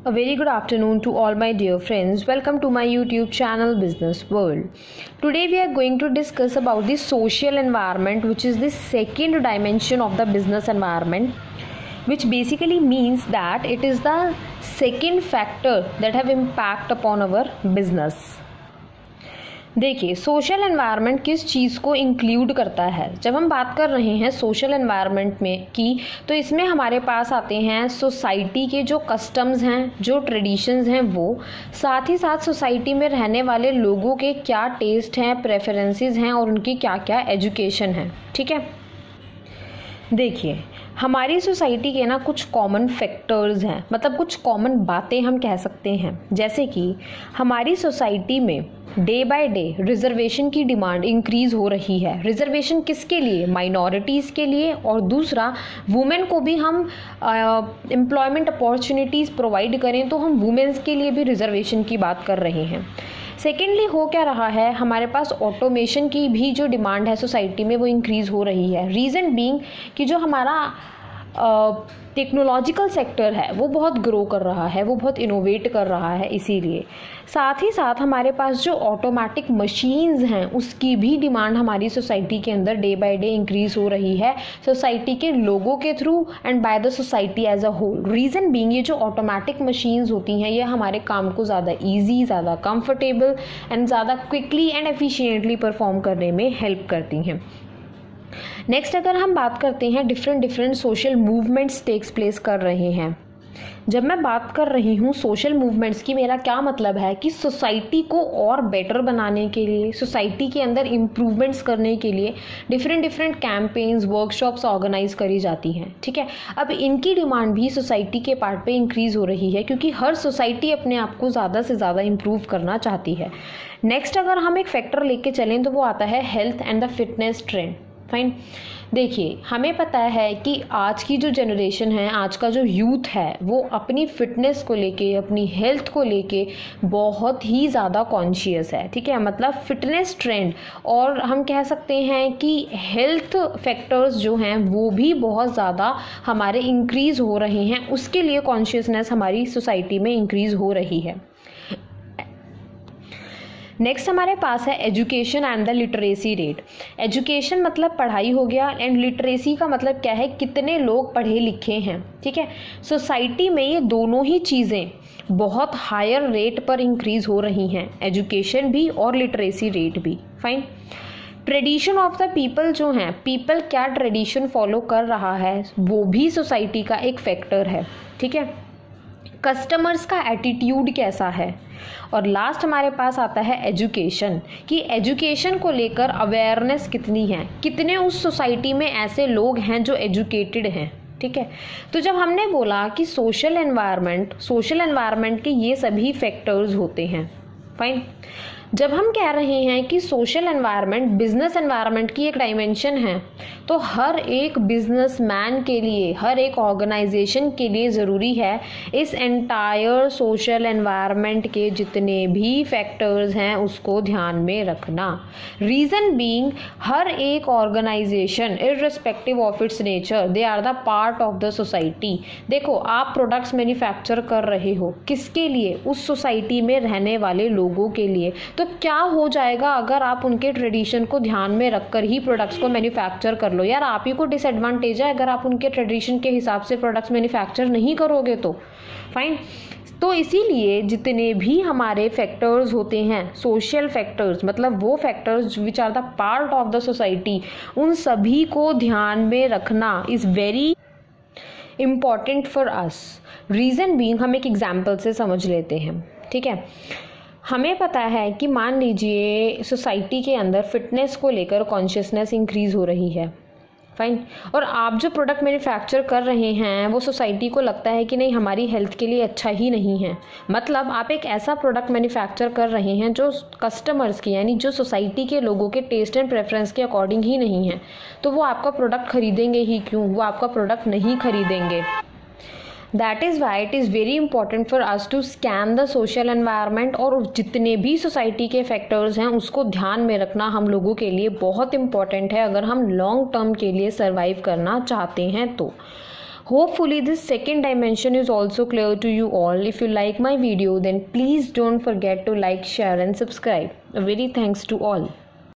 A very good afternoon to all my dear friends. Welcome to my YouTube channel Business World. Today we are going to discuss about the social environment, which is the second dimension of the business environment, which basically means that it is the second factor that have impact upon our business. देखिए, social environment किस चीज़ को include करता है। जब हम बात कर रहे हैं सोशल एनवायरनमेंट में की, तो इसमें हमारे पास आते हैं सोसाइटी के जो कस्टम्स हैं, जो ट्रेडिशंस हैं, वो साथ ही साथ सोसाइटी में रहने वाले लोगों के क्या टेस्ट हैं, प्रेफरेंसेस हैं और उनकी क्या क्या एजुकेशन है। ठीक है, देखिए हमारी सोसाइटी के ना कुछ कॉमन फैक्टर्स हैं, मतलब कुछ कॉमन बातें हम कह सकते हैं। जैसे कि हमारी सोसाइटी में डे बाय डे रिजर्वेशन की डिमांड इंक्रीज़ हो रही है। रिजर्वेशन किसके लिए? माइनॉरिटीज़ के लिए, और दूसरा वुमेन को भी हम एम्प्लॉयमेंट अपॉर्चुनिटीज़ प्रोवाइड करें तो हम वुमेन्स के लिए भी रिजर्वेशन की बात कर रहे हैं। सेकेंडली हो क्या रहा है, हमारे पास ऑटोमेशन की भी जो डिमांड है सोसाइटी में वो इंक्रीज़ हो रही है। रीज़न बीइंग कि जो हमारा टेक्नोलॉजिकल सेक्टर है वो बहुत ग्रो कर रहा है, वो बहुत इनोवेट कर रहा है। इसीलिए साथ ही साथ हमारे पास जो ऑटोमेटिक मशीन्स हैं उसकी भी डिमांड हमारी सोसाइटी के अंदर डे बाय डे इंक्रीज़ हो रही है, सोसाइटी के लोगों के through and by the society as a whole. Reason being ये जो ऑटोमेटिक मशीन्स होती हैं ये हमारे काम को ज़्यादा ईजी, ज़्यादा कंफर्टेबल एंड ज़्यादा क्विकली एंड एफिशिएंटली परफॉर्म करने में हेल्प करती हैं। नेक्स्ट अगर हम बात करते हैं, different social movements takes place कर रहे हैं। जब मैं बात कर रही हूँ सोशल मूवमेंट्स की, मेरा क्या मतलब है कि सोसाइटी को और बेटर बनाने के लिए, सोसाइटी के अंदर इम्प्रूवमेंट्स करने के लिए डिफरेंट कैंपेन्स, वर्कशॉप्स ऑर्गेनाइज करी जाती हैं। ठीक है, अब इनकी डिमांड भी सोसाइटी के पार्ट पे इंक्रीज़ हो रही है क्योंकि हर सोसाइटी अपने आप को ज़्यादा से ज़्यादा इम्प्रूव करना चाहती है। नेक्स्ट अगर हम एक फैक्टर लेके चलें तो वो आता है health and the fitness trend. Fine, देखिए हमें पता है कि आज की जो जनरेशन है, आज का जो यूथ है, वो अपनी फिटनेस को लेके, अपनी हेल्थ को लेके बहुत ही ज़्यादा कॉन्शियस है। ठीक है, मतलब फिटनेस ट्रेंड और हम कह सकते हैं कि हेल्थ फैक्टर्स जो हैं वो भी बहुत ज़्यादा हमारे इंक्रीज़ हो रहे हैं, उसके लिए कॉन्शियसनेस हमारी सोसाइटी में इंक्रीज़ हो रही है। नेक्स्ट हमारे पास है education and the literacy rate. Education मतलब पढ़ाई हो गया, एंड लिटरेसी का मतलब क्या है, कितने लोग पढ़े लिखे हैं। ठीक है, सोसाइटी में ये दोनों ही चीज़ें बहुत हायर रेट पर इंक्रीज़ हो रही हैं, एजुकेशन भी और लिटरेसी रेट भी। Fine, tradition of the people जो हैं, पीपल क्या ट्रेडिशन फॉलो कर रहा है वो भी सोसाइटी का एक फैक्टर है। ठीक है, कस्टमर्स का एटीट्यूड कैसा है, और लास्ट हमारे पास आता है एजुकेशन, कि एजुकेशन को लेकर अवेयरनेस कितनी है, कितने उस सोसाइटी में ऐसे लोग हैं जो एजुकेटेड हैं। ठीक है, तो जब हमने बोला कि सोशल एनवायरनमेंट के ये सभी फैक्टर्स होते हैं। फाइन, जब हम कह रहे हैं कि सोशल एनवायरनमेंट बिजनेस एनवायरनमेंट की एक डायमेंशन है, तो हर एक बिजनेसमैन के लिए, हर एक ऑर्गेनाइजेशन के लिए ज़रूरी है इस एंटायर सोशल एनवायरनमेंट के जितने भी फैक्टर्स हैं उसको ध्यान में रखना। रीज़न बीइंग हर एक organisation irrespective of its nature they are the part of the society. देखो, आप प्रोडक्ट्स मैन्युफैक्चर कर रहे हो किसके लिए? उस सोसाइटी में रहने वाले लोगों के लिए। तो क्या हो जाएगा अगर आप उनके ट्रेडिशन को ध्यान में रखकर ही प्रोडक्ट्स को मैन्युफैक्चर कर लो? यार आप ही को डिसएडवांटेज है अगर आप उनके ट्रेडिशन के हिसाब से प्रोडक्ट्स मैन्युफैक्चर नहीं करोगे तो। फाइन, तो इसीलिए जितने भी हमारे फैक्टर्स होते हैं, सोशल फैक्टर्स, मतलब वो factors which are the part of the society, उन सभी को ध्यान में रखना is very important for us. Reason being हम एक एग्जाम्पल से समझ लेते हैं। ठीक है, हमें पता है कि मान लीजिए सोसाइटी के अंदर फिटनेस को लेकर कॉन्शियसनेस इंक्रीज़ हो रही है। फाइन, और आप जो प्रोडक्ट मैन्युफैक्चर कर रहे हैं वो सोसाइटी को लगता है कि नहीं हमारी हेल्थ के लिए अच्छा ही नहीं है, मतलब आप एक ऐसा प्रोडक्ट मैन्युफैक्चर कर रहे हैं जो कस्टमर्स की, यानी जो सोसाइटी के लोगों के टेस्ट एंड प्रेफरेंस के अकॉर्डिंग ही नहीं है, तो वो आपका प्रोडक्ट खरीदेंगे ही क्यों? वो आपका प्रोडक्ट नहीं खरीदेंगे। That is why it is very important for us to scan the social environment, और जितने भी सोसाइटी के फैक्टर्स हैं उसको ध्यान में रखना हम लोगों के लिए बहुत इंपॉर्टेंट है अगर हम लॉन्ग टर्म के लिए सर्वाइव करना चाहते हैं तो। Hopefully this second dimension is also clear to you all. If you like my video, then please don't forget to like, share and subscribe. A very thanks to all.